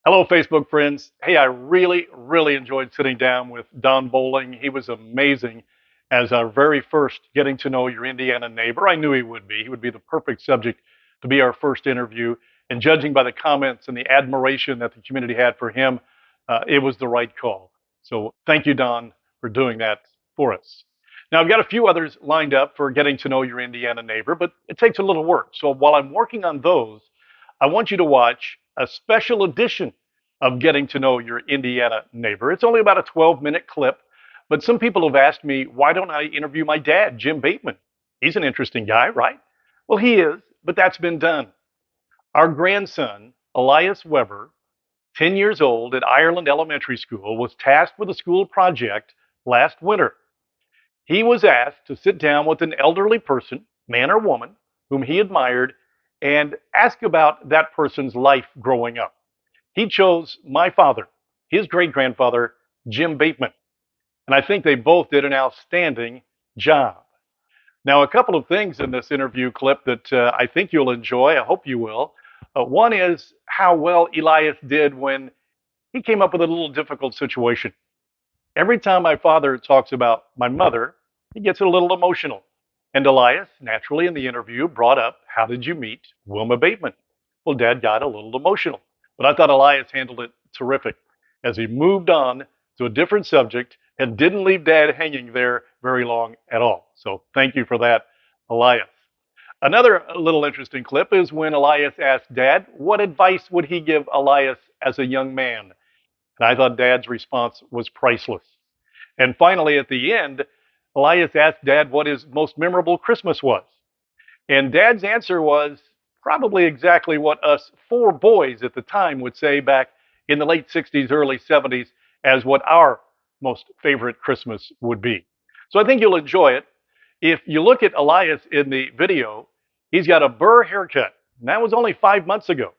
Hello, Facebook friends. Hey, I really enjoyed sitting down with Don Bowling. He was amazing as our very first getting to know your Indiana neighbor. I knew he would be. He would be the perfect subject to be our first interview. And judging by the comments and the admiration that the community had for him, it was the right call. So thank you, Don, for doing that for us. Now, I've got a few others lined up for getting to know your Indiana neighbor, but it takes a little work. So while I'm working on those, I want you to watch a special edition of getting to know your Indiana neighbor. It's only about a 12-minute clip, but some people have asked me, why don't I interview my dad, Jim Bateman? He's an interesting guy, right? Well, he is, but that's been done. Our grandson, Elias Weber, 10 years old at Ireland Elementary School, was tasked with a school project last winter. He was asked to sit down with an elderly person, man or woman, whom he admired, and ask about that person's life growing up. He chose my father, his great grandfather, Jim Bateman. And I think they both did an outstanding job. Now, a couple of things in this interview clip that I think you'll enjoy. I hope you will. One is how well Elias did when he came up with a little difficult situation. Every time my father talks about my mother, he gets a little emotional. And Elias, naturally in the interview, brought up, how did you meet Wilma Bateman? Well, Dad got a little emotional. But I thought Elias handled it terrific as he moved on to a different subject and didn't leave Dad hanging there very long at all. So thank you for that, Elias. Another little interesting clip is when Elias asked Dad, what advice would he give Elias as a young man? And I thought Dad's response was priceless. And finally, at the end, Elias asked Dad what his most memorable Christmas was. And Dad's answer was probably exactly what us four boys at the time would say back in the late 60s, early 70s, as what our most favorite Christmas would be. So I think you'll enjoy it. If you look at Elias in the video, he's got a burr haircut. And that was only 5 months ago.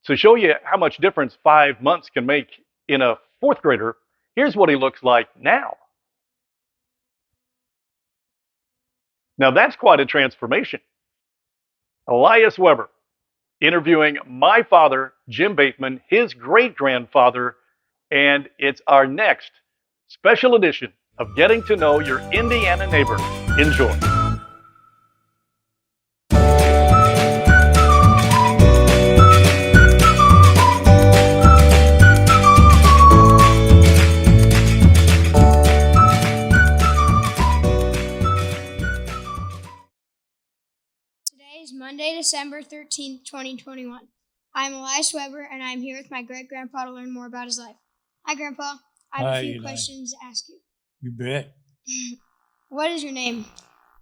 To show you how much difference 5 months can make in a fourth grader, here's what he looks like now. Now that's quite a transformation. Elias Weber interviewing my father, Jim Bateman, his great grandfather, and it's our next special edition of Getting to Know Your Indiana Neighbor. Enjoy. Today is Monday, December 13th, 2021. I'm Elias Weber, and I'm here with my great-grandpa to learn more about his life. Hi, Grandpa. I have a few questions to ask you. You bet. What is your name?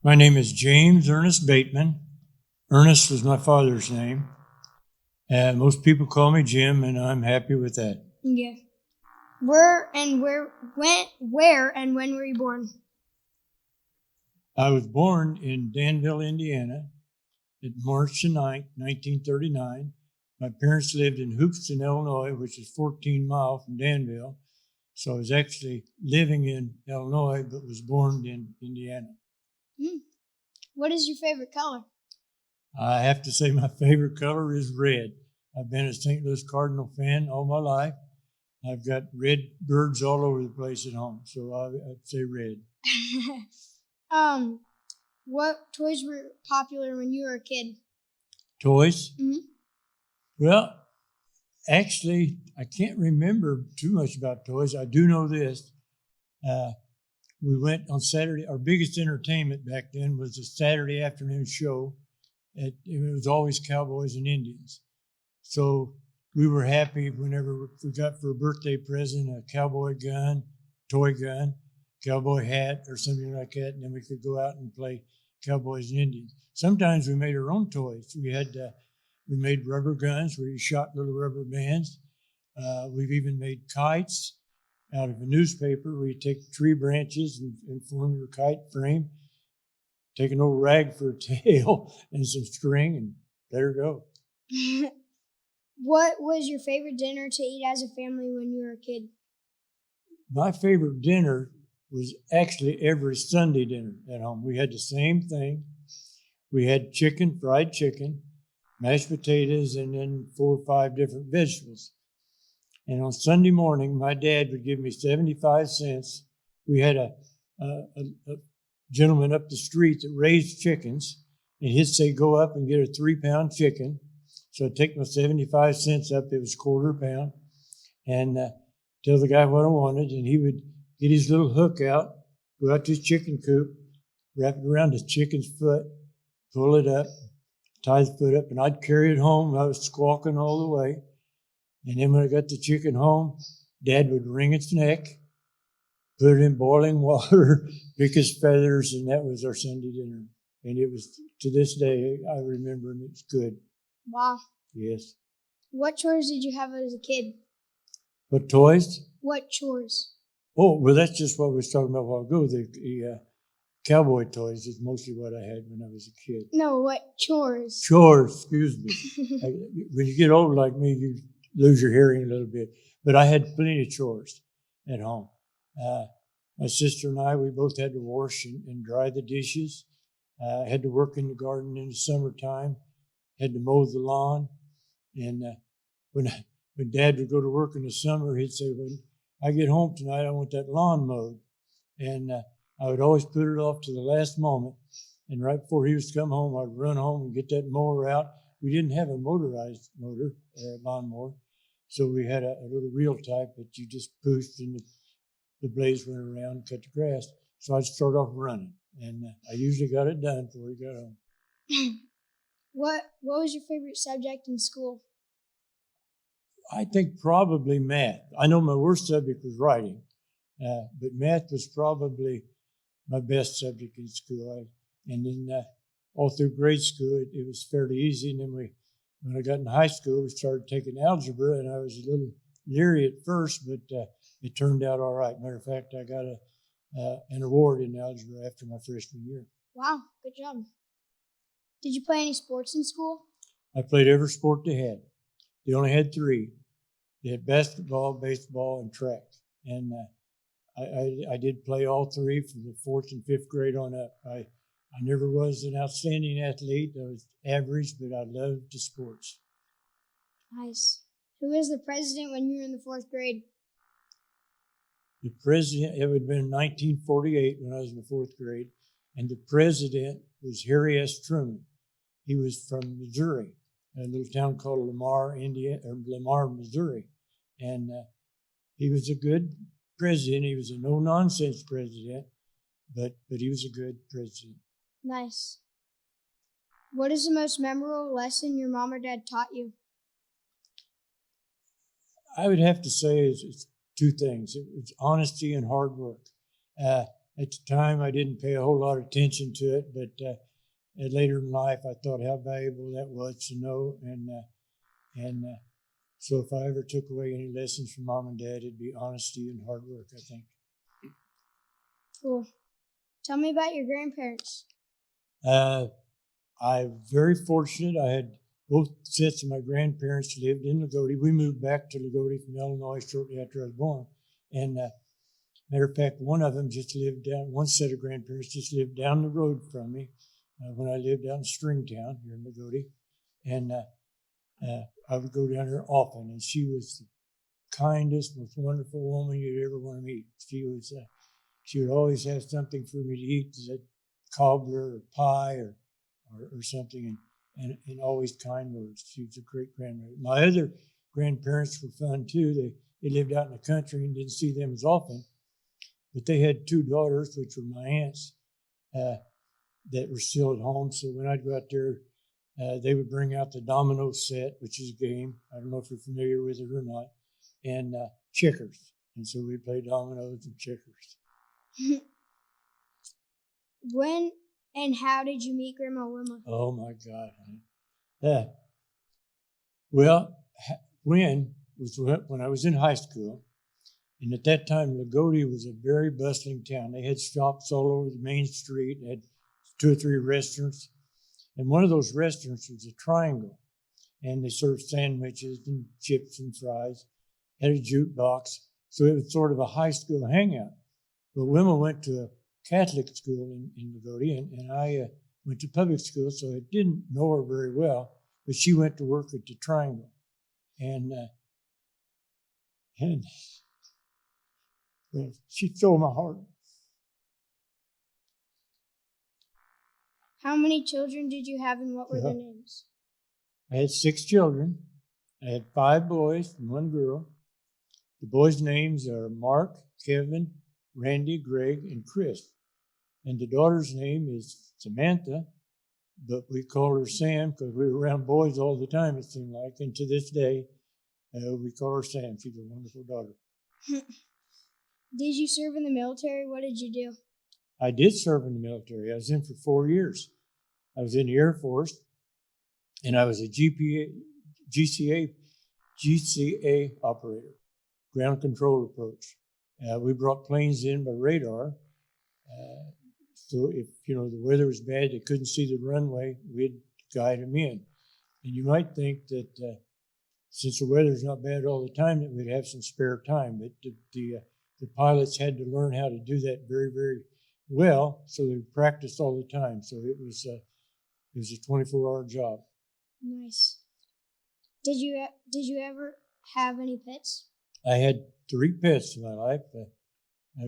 My name is James Ernest Bateman. Ernest was my father's name. Most people call me Jim, and I'm happy with that. Yeah. Where and when were you born? I was born in Danville, Indiana, at March the 9th, 1939. My parents lived in Hoopeston, Illinois, which is 14 miles from Danville. So I was actually living in Illinois, but was born in Indiana. What is your favorite color? I have to say my favorite color is red. I've been a St. Louis Cardinal fan all my life. I've got red birds all over the place at home, so I'd say red. What toys were popular when you were a kid? Toys? Mm-hmm. Well, actually, I can't remember too much about toys. I do know this. We went on Saturday. Our biggest entertainment back then was the Saturday afternoon show. It was always cowboys and Indians. So we were happy whenever we got for a birthday present a cowboy gun, toy gun, cowboy hat, or something like that, and then we could go out and play cowboys and Indians. Sometimes we made our own toys. We made rubber guns where you shot little rubber bands. We've even made kites out of a newspaper where you take tree branches and form your kite frame, take an old rag for a tail and some string, and let her go. What was your favorite dinner to eat as a family when you were a kid? My favorite dinner was actually every Sunday dinner at home. We had the same thing. We had chicken, fried chicken, mashed potatoes, and then 4 or 5 different vegetables. And on Sunday morning, my dad would give me 75 cents. We had a gentleman up the street that raised chickens, and he'd say, go up and get a 3-pound chicken. So I'd take my 75 cents up, it was quarter pound, and tell the guy what I wanted, and he would get his little hook out, go out to his chicken coop, wrap it around the chicken's foot, pull it up, tie the foot up, and I'd carry it home. I was squawking all the way. And then when I got the chicken home, Dad would wring its neck, put it in boiling water, pick its feathers, and that was our Sunday dinner. And it was, to this day, I remember, and it's good. Wow. Yes. What chores did you have as a kid? What toys? What chores? Oh, well, that's just what we was talking about a while ago. The cowboy toys is mostly what I had when I was a kid. No, what chores? Chores, excuse me. When you get old like me, you lose your hearing a little bit. But I had plenty of chores at home. My sister and I, we both had to wash and dry the dishes. Had to work in the garden in the summertime. Had to mow the lawn. And when Dad would go to work in the summer, he'd say, when I get home tonight, I want that lawn mowed. And I would always put it off to the last moment. And right before he was to come home, I'd run home and get that mower out. We didn't have a motorized lawnmower. So we had a little reel type that you just pushed and the blades went around and cut the grass. So I'd start off running. And I usually got it done before he got home. What was your favorite subject in school? I think probably math. I know my worst subject was writing, but math was probably my best subject in school. And then all through grade school, it was fairly easy. And then when I got in high school, we started taking algebra, and I was a little leery at first, but it turned out all right. Matter of fact, I got an award in algebra after my freshman year. Wow, good job. Did you play any sports in school? I played every sport they had. They only had 3. They had basketball, baseball, and track. And I did play all 3 from the 4th and 5th grade on up. I never was an outstanding athlete. I was average, but I loved the sports. Nice. Who was the president when you were in the 4th grade? The president, it would have been 1948 when I was in the 4th grade, and the president was Harry S. Truman. He was from Missouri, a little town called Lamar, Missouri. And he was a good president. He was a no-nonsense president, but he was a good president. Nice. What is the most memorable lesson your mom or dad taught you? I would have to say it's 2 things. It was honesty and hard work. At the time, I didn't pay a whole lot of attention to it, but later in life, I thought how valuable that was to know. And so if I ever took away any lessons from mom and dad, it'd be honesty and hard work, I think. Cool. Tell me about your grandparents. I'm very fortunate. I had both sets of my grandparents lived in Lagodi. We moved back to Lagodi from Illinois shortly after I was born. And matter of fact, one of them one set of grandparents just lived down the road from me when I lived out in Stringtown here in Lagodi. And I would go down there often, and she was the kindest, most wonderful woman you'd ever want to meet. She would always have something for me to eat, like cobbler or pie or something, and always kind words. She was a great grandmother. My other grandparents were fun too. They lived out in the country and didn't see them as often, but they had 2 daughters, which were my aunts, that were still at home. So when I'd go out there, they would bring out the domino set, which is a game. I don't know if you're familiar with it or not, and checkers. And so we played dominoes and checkers. When and how did you meet Grandma Wilma? Oh my God, honey. Well, when I was in high school, and at that time, Lagodi was a very bustling town. They had shops all over the main street. They had 2 or 3 restaurants. And one of those restaurants was a Triangle. And they served sandwiches and chips and fries, had a jukebox. So it was sort of a high school hangout. But Wilma went to a Catholic school in Lagodi, and I went to public school, so I didn't know her very well. But she went to work at the Triangle. And And well, she stole my heart. How many children did you have and what were their Yeah. names? I had 6 children. I had 5 boys and 1 girl. The boys' names are Mark, Kevin, Randy, Greg, and Chris. And the daughter's name is Samantha, but we call her Sam because we were around boys all the time, it seemed like. And to this day, we call her Sam. She's a wonderful daughter. Did you serve in the military? What did you do? I did serve in the military. I was in for 4 years. I was in the Air Force, and I was a GCA operator, ground control approach. We brought planes in by radar. So if the weather was bad, they couldn't see the runway, we'd guide them in. And you might think that since the weather's not bad all the time, that we'd have some spare time. But the pilots had to learn how to do that very, very well. So they practiced all the time. So it was a 24-hour job. Nice. Did you ever have any pets? I had 3 pets in my life.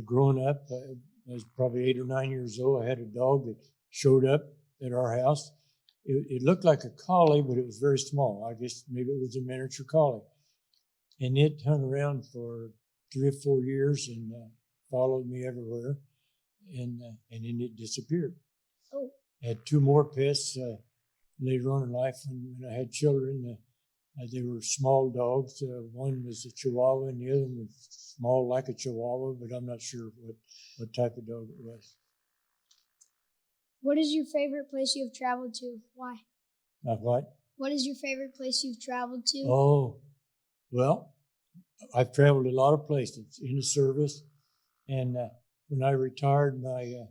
Growing up, I was probably 8 or 9 years old. I had a dog that showed up at our house. It looked like a collie, but it was very small. I guess maybe it was a miniature collie. And it hung around for 3 or 4 years and followed me everywhere. And then it disappeared. Oh. I had 2 more pets later on in life when I had children. They were small dogs. One was a Chihuahua and the other one was small like a Chihuahua, but I'm not sure what type of dog it was. What is your favorite place you have traveled to? Why? What? What is your favorite place you've traveled to? Oh, well, I've traveled a lot of places in the service. And when I retired, my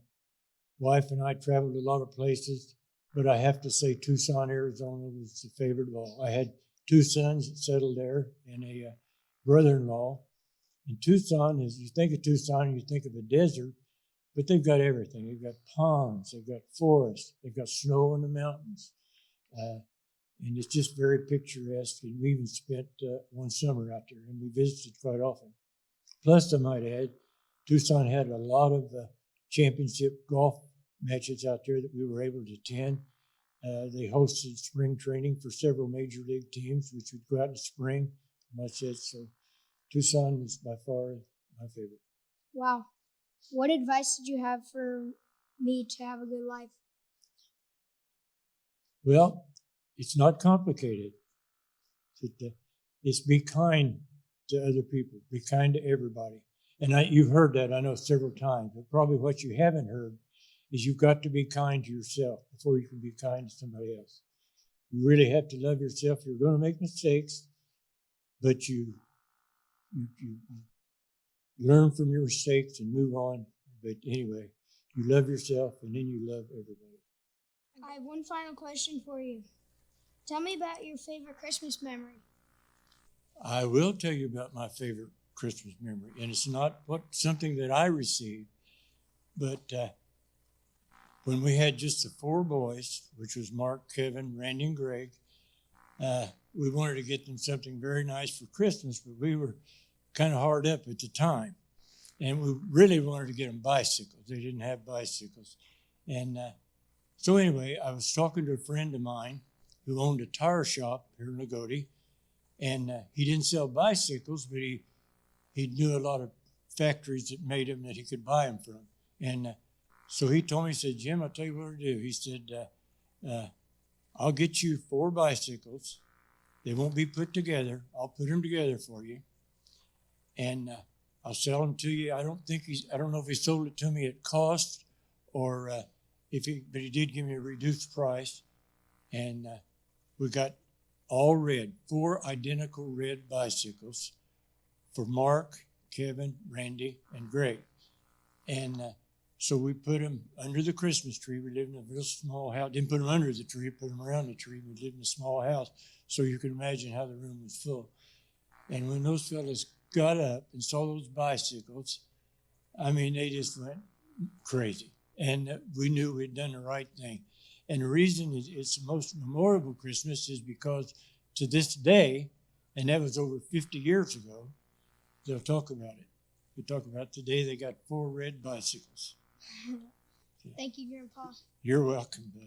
wife and I traveled a lot of places. But I have to say Tucson, Arizona was the favorite of all. I had 2 sons that settled there and a brother-in-law. And Tucson, as you think of Tucson, you think of a desert, but they've got everything. They've got ponds, they've got forests, they've got snow in the mountains. And it's just very picturesque. And we even spent 1 summer out there, and we visited quite often. Plus, I might add, Tucson had a lot of championship golf matches out there that we were able to attend. They hosted spring training for several major league teams, which would go out in the spring. Much said, so Tucson was by far my favorite. Wow. What advice did you have for me to have a good life? Well, it's not complicated. It's be kind to other people. Be kind to everybody. And you've heard that, I know, several times. But probably what you haven't heard is you've got to be kind to yourself before you can be kind to somebody else. You really have to love yourself. You're going to make mistakes, but you learn from your mistakes and move on. But anyway, you love yourself and then you love everybody. I have one final question for you. Tell me about your favorite Christmas memory. I will tell you about my favorite Christmas memory, and it's not something that I received, but when we had just the 4 boys, which was Mark, Kevin, Randy, and Greg, we wanted to get them something very nice for Christmas, but we were kind of hard up at the time. And we really wanted to get them bicycles. They didn't have bicycles. And so anyway, I was talking to a friend of mine who owned a tire shop here in Lagodi. And he didn't sell bicycles, but he knew a lot of factories that made them that he could buy them from. And so he told me, he said, Jim, I'll tell you what to do. He said, I'll get you 4 bicycles. They won't be put together. I'll put them together for you. And I'll sell them to you. I don't know if he sold it to me at cost or but he did give me a reduced price. And we got all red, 4 identical red bicycles for Mark, Kevin, Randy, and Greg. And so we put them under the Christmas tree. We lived in a real small house. Didn't put them under the tree, put them around the tree. We lived in a small house, so you can imagine how the room was full. And when those fellas got up and saw those bicycles, I mean, they just went crazy. And we knew we'd done the right thing. And the reason it's the most memorable Christmas is because to this day, and that was over 50 years ago, they'll talk about it. We talk about today they got 4 red bicycles. Thank you, Grandpa. You're welcome, bud.